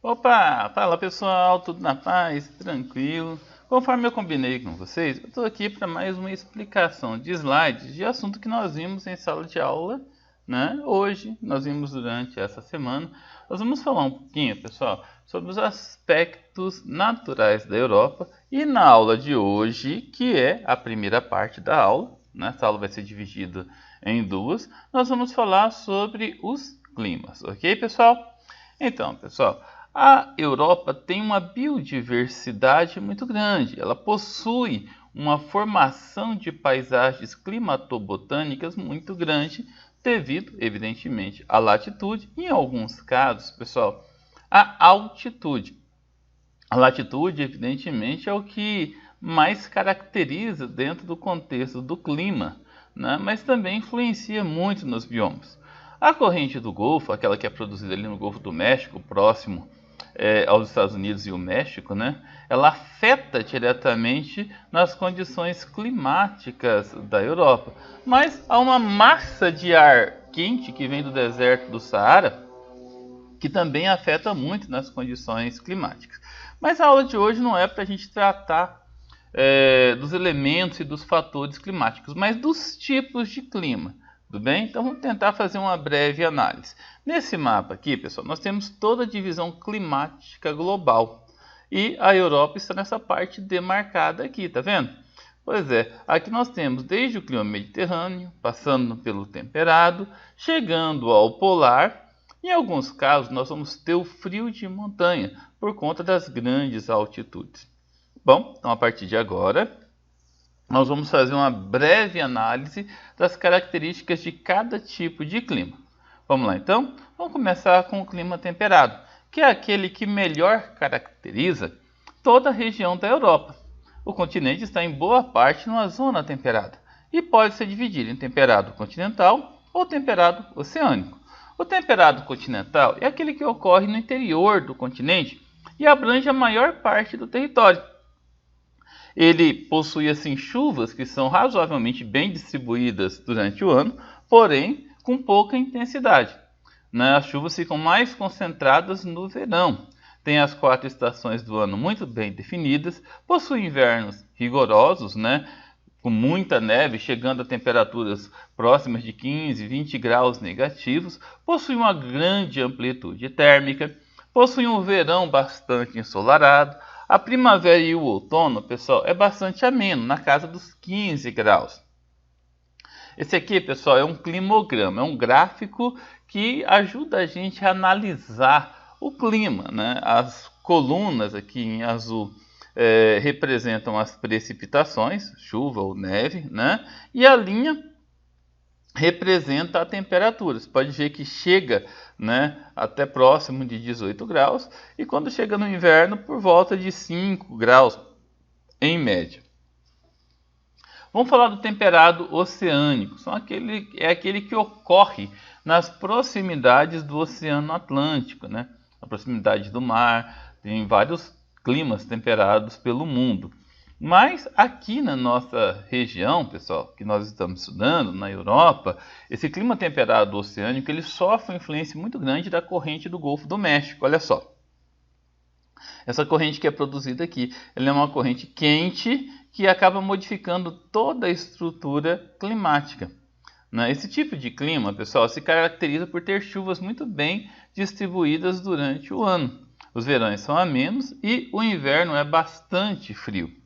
Opa, fala pessoal, tudo na paz, tranquilo. Conforme eu combinei com vocês, eu estou aqui para mais uma explicação de slides de assunto que nós vimos em sala de aula, né? Hoje, nós vimos durante essa semana. Nós vamos falar um pouquinho, pessoal, sobre os aspectos naturais da Europa e na aula de hoje, que é a primeira parte da aula, né? Essa aula vai ser dividida em duas. Nós vamos falar sobre os climas, ok, pessoal? Então, pessoal, a Europa tem uma biodiversidade muito grande. Ela possui uma formação de paisagens climatobotânicas muito grande, devido, evidentemente, à latitude e, em alguns casos, pessoal, à altitude. A latitude, evidentemente, é o que mais caracteriza dentro do contexto do clima, né? Mas também influencia muito nos biomas. A corrente do Golfo, aquela que é produzida ali no Golfo do México, próximo aos Estados Unidos e o México, né? Ela afeta diretamente nas condições climáticas da Europa. Mas há uma massa de ar quente que vem do deserto do Saara, que também afeta muito nas condições climáticas. Mas a aula de hoje não é para a gente tratar dos elementos e dos fatores climáticos, mas dos tipos de clima. Tudo bem? Então vamos tentar fazer uma breve análise. Nesse mapa aqui, pessoal, nós temos toda a divisão climática global. E a Europa está nessa parte demarcada aqui, tá vendo? Pois é, aqui nós temos desde o clima mediterrâneo, passando pelo temperado, chegando ao polar. Em alguns casos, nós vamos ter o frio de montanha, por conta das grandes altitudes. Bom, então a partir de agora, nós vamos fazer uma breve análise das características de cada tipo de clima. Vamos lá então? Vamos começar com o clima temperado, que é aquele que melhor caracteriza toda a região da Europa. O continente está em boa parte numa zona temperada e pode ser dividido em temperado continental ou temperado oceânico. O temperado continental é aquele que ocorre no interior do continente e abrange a maior parte do território. Ele possui assim chuvas que são razoavelmente bem distribuídas durante o ano, porém com pouca intensidade. As chuvas ficam mais concentradas no verão. Tem as 4 estações do ano muito bem definidas, possui invernos rigorosos, com muita neve, chegando a temperaturas próximas de 15, 20 graus negativos, possui uma grande amplitude térmica, possui um verão bastante ensolarado. A primavera e o outono, pessoal, é bastante ameno, na casa dos 15 graus. Esse aqui, pessoal, é um climograma, é um gráfico que ajuda a gente a analisar o clima, As colunas aqui em azul representam as precipitações, chuva ou neve, E a linha representa a temperatura. Você pode ver que chega até próximo de 18 graus e quando chega no inverno por volta de 5 graus em média. Vamos falar do temperado oceânico. É aquele que ocorre nas proximidades do Oceano Atlântico, na proximidade do mar. Tem vários climas temperados pelo mundo. Mas aqui na nossa região, pessoal, que nós estamos estudando, na Europa, esse clima temperado oceânico ele sofre uma influência muito grande da corrente do Golfo do México. Olha só. Essa corrente que é produzida aqui, ela é uma corrente quente que acaba modificando toda a estrutura climática. Esse tipo de clima, pessoal, se caracteriza por ter chuvas muito bem distribuídas durante o ano. Os verões são amenos e o inverno é bastante frio.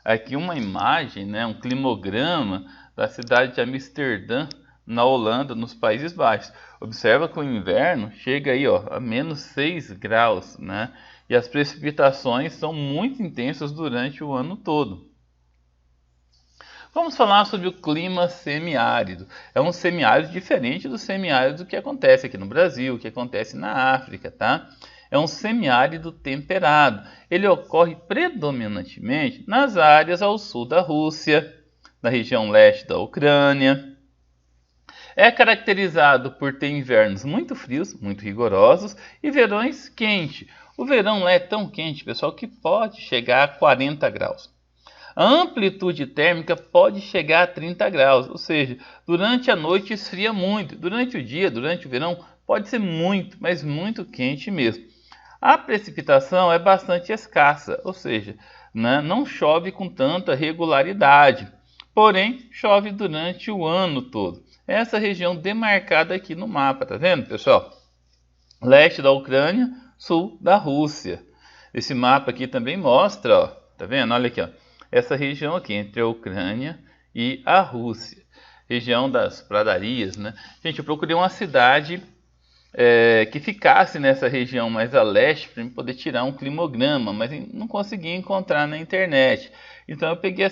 Aqui uma imagem, um climograma da cidade de Amsterdã, na Holanda, nos Países Baixos. Observa que o inverno chega aí, a menos 6 graus, E as precipitações são muito intensas durante o ano todo. Vamos falar sobre o clima semiárido. É um semiárido diferente do semiárido que acontece aqui no Brasil, que acontece na África, tá? É um semiárido temperado. Ele ocorre predominantemente nas áreas ao sul da Rússia, na região leste da Ucrânia. É caracterizado por ter invernos muito frios, muito rigorosos, e verões quentes. O verão não é tão quente, pessoal, que pode chegar a 40 graus. A amplitude térmica pode chegar a 30 graus, ou seja, durante a noite esfria muito. Durante o dia, durante o verão, pode ser muito, mas muito quente mesmo. A precipitação é bastante escassa, ou seja, né, não chove com tanta regularidade, porém chove durante o ano todo. Essa região demarcada aqui no mapa, tá vendo, pessoal? Leste da Ucrânia, sul da Rússia. Esse mapa aqui também mostra, ó, tá vendo? Olha aqui, ó, essa região aqui entre a Ucrânia e a Rússia. Região das pradarias, né? Gente, eu procurei uma cidade que ficasse nessa região mais a leste para poder tirar um climograma, mas não consegui encontrar na internet. Então eu peguei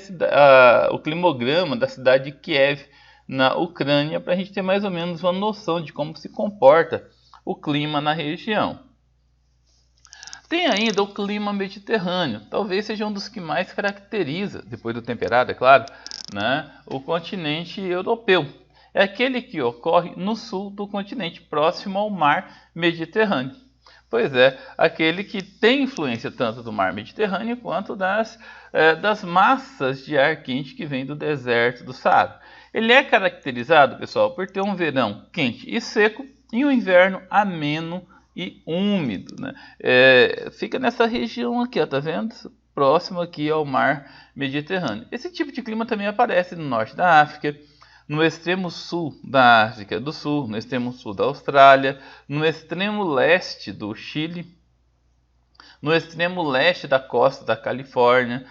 o climograma da cidade de Kiev, na Ucrânia, para a gente ter mais ou menos uma noção de como se comporta o clima na região. Tem ainda o clima mediterrâneo, talvez seja um dos que mais caracteriza, depois do temperado, é claro, né, o continente europeu. É aquele que ocorre no sul do continente, próximo ao mar Mediterrâneo. Pois é, aquele que tem influência tanto do mar Mediterrâneo quanto das massas de ar quente que vem do deserto do Saara. Ele é caracterizado, pessoal, por ter um verão quente e seco e um inverno ameno e úmido, né? Fica nessa região aqui, ó, tá vendo? Próximo aqui ao mar Mediterrâneo. Esse tipo de clima também aparece no norte da África, no extremo sul da África do Sul, no extremo sul da Austrália, no extremo leste do Chile, no extremo leste da costa da Califórnia.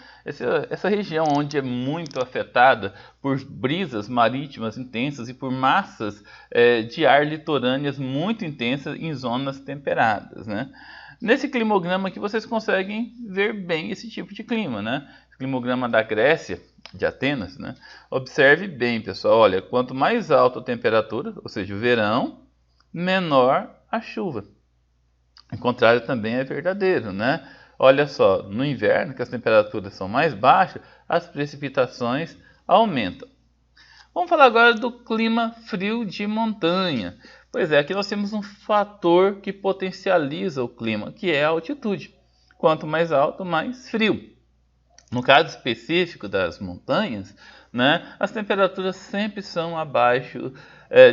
Essa região onde é muito afetada por brisas marítimas intensas e por massas de ar litorâneas muito intensas em zonas temperadas, né? Nesse climograma aqui vocês conseguem ver bem esse tipo de clima, né? O climograma da Grécia, de Atenas, né? Observe bem, pessoal, olha, quanto mais alta a temperatura, ou seja, o verão, menor a chuva. O contrário também é verdadeiro, né? Olha só, no inverno, que as temperaturas são mais baixas, as precipitações aumentam. Vamos falar agora do clima frio de montanha. Pois é, aqui nós temos um fator que potencializa o clima, que é a altitude. Quanto mais alto, mais frio. No caso específico das montanhas, né, as temperaturas sempre são abaixo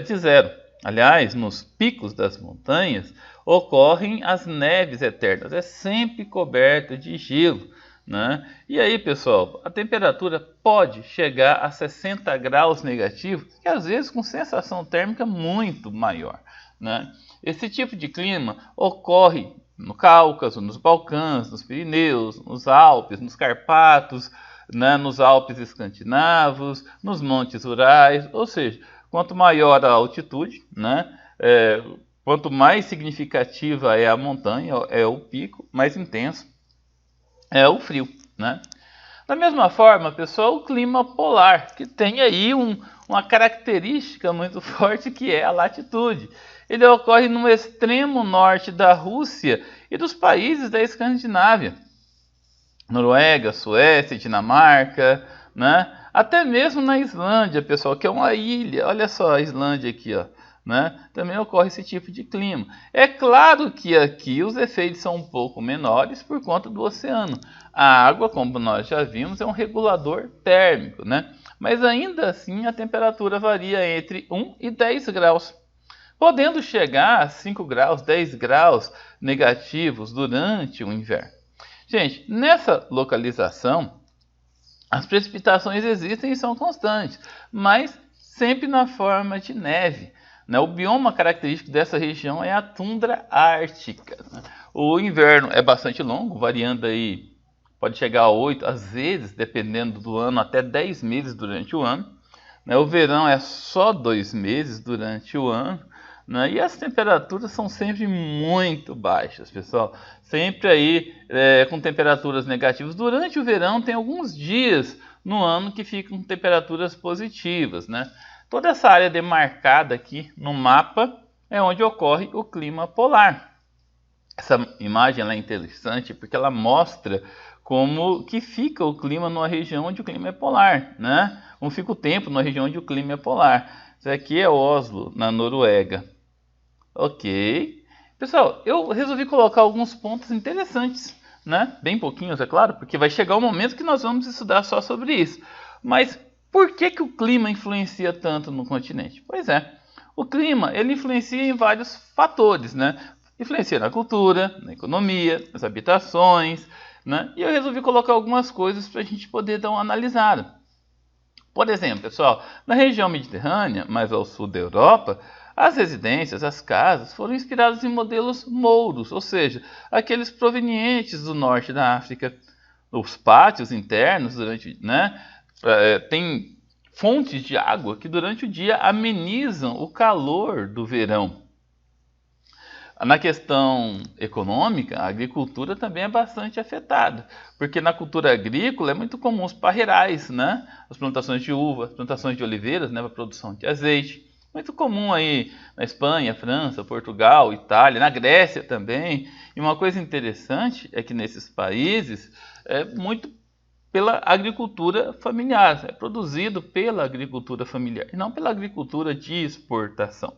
de zero. Aliás, nos picos das montanhas ocorrem as neves eternas, é sempre coberto de gelo, né? E aí, pessoal, a temperatura pode chegar a 60 graus negativos, e às vezes com sensação térmica muito maior, né? Esse tipo de clima ocorre no Cáucaso, nos Balcãs, nos Pirineus, nos Alpes, nos Carpatos, né, nos Alpes escandinavos, nos Montes Urais, ou seja, quanto maior a altitude, né, quanto mais significativa é a montanha, é o pico, mais intenso é o frio, né? Da mesma forma, pessoal, o clima polar, que tem aí uma característica muito forte que é a latitude. Ele ocorre no extremo norte da Rússia e dos países da Escandinávia. Noruega, Suécia, Dinamarca, né? Até mesmo na Islândia, pessoal, que é uma ilha. Olha só a Islândia aqui, ó, né? Também ocorre esse tipo de clima. É claro que aqui os efeitos são um pouco menores por conta do oceano. A água, como nós já vimos, é um regulador térmico, né? Mas ainda assim a temperatura varia entre 1 e 10 graus, podendo chegar a 5 graus, 10 graus negativos durante o inverno. Gente, nessa localização, as precipitações existem e são constantes, mas sempre na forma de neve. O bioma característico dessa região é a tundra ártica. O inverno é bastante longo, variando aí, pode chegar a 8, às vezes, dependendo do ano, até 10 meses durante o ano. O verão é só 2 meses durante o ano. E as temperaturas são sempre muito baixas, pessoal. Sempre aí com temperaturas negativas. Durante o verão tem alguns dias no ano que ficam com temperaturas positivas, né? Toda essa área demarcada aqui no mapa é onde ocorre o clima polar. Essa imagem ela é interessante porque ela mostra como que fica o clima numa região onde o clima é polar, né? Como fica o tempo numa região onde o clima é polar. Isso aqui é Oslo, na Noruega. Ok. Pessoal, eu resolvi colocar alguns pontos interessantes, né? Bem pouquinhos, é claro, porque vai chegar o momento que nós vamos estudar só sobre isso. Mas por que o clima influencia tanto no continente? Pois é, o clima ele influencia em vários fatores, né? influencia na cultura, na economia, nas habitações, né? E eu resolvi colocar algumas coisas para a gente poder dar uma analisada. Por exemplo, pessoal, na região mediterrânea, mais ao sul da Europa, as residências, as casas, foram inspiradas em modelos mouros, ou seja, aqueles provenientes do norte da África. Os pátios internos, tem fontes de água que durante o dia amenizam o calor do verão. Na questão econômica, a agricultura também é bastante afetada, porque na cultura agrícola é muito comum os parreirais, né? As plantações de uva, as plantações de oliveiras, né, para a produção de azeite. Muito comum aí na Espanha, França, Portugal, Itália, na Grécia também. E uma coisa interessante é que nesses países é muito pela agricultura familiar, é produzido pela agricultura familiar e não pela agricultura de exportação.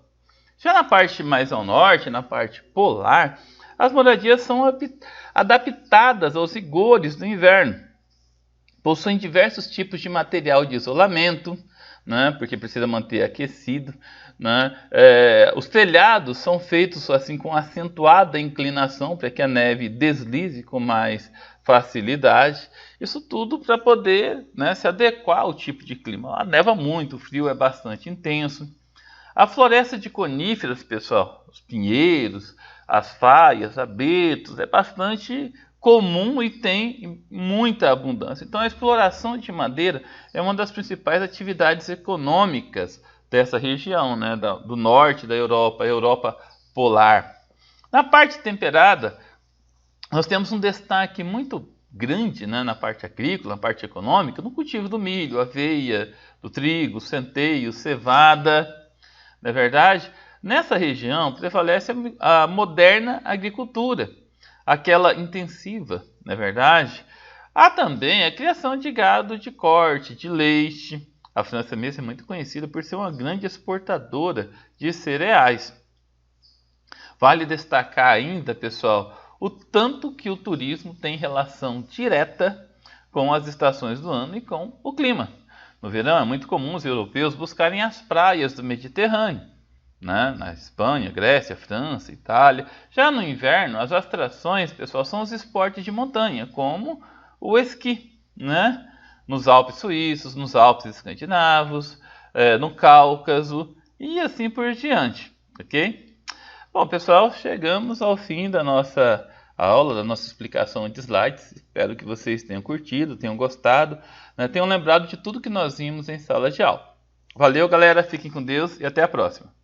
Já na parte mais ao norte, na parte polar, as moradias são adaptadas aos rigores do inverno. Possuem diversos tipos de material de isolamento, né, porque precisa manter aquecido. Né? Os telhados são feitos assim com acentuada inclinação para que a neve deslize com mais facilidade. Isso tudo para poder, né, se adequar ao tipo de clima. Lá neva muito, o frio é bastante intenso. A floresta de coníferas, pessoal, os pinheiros, as faias, abetos, é bastante comum e tem muita abundância. Então a exploração de madeira é uma das principais atividades econômicas dessa região, né, do norte da Europa, a Europa polar. Na parte temperada, nós temos um destaque muito grande, né, na parte agrícola, na parte econômica, no cultivo do milho, aveia, do trigo, centeio, cevada. Não é verdade? Nessa região prevalece a moderna agricultura, aquela intensiva, não é verdade? Há também a criação de gado de corte, de leite. A França mesmo é muito conhecida por ser uma grande exportadora de cereais. Vale destacar ainda, pessoal, o tanto que o turismo tem relação direta com as estações do ano e com o clima. No verão é muito comum os europeus buscarem as praias do Mediterrâneo, né? Na Espanha, Grécia, França, Itália. Já no inverno, as atrações, pessoal, são os esportes de montanha, como o esqui, né? Nos Alpes suíços, nos Alpes escandinavos, no Cáucaso e assim por diante, ok? Bom, pessoal, chegamos ao fim da nossa aula, da nossa explicação de slides. Espero que vocês tenham curtido, tenham gostado, né? Tenham lembrado de tudo que nós vimos em sala de aula. Valeu, galera, fiquem com Deus e até a próxima.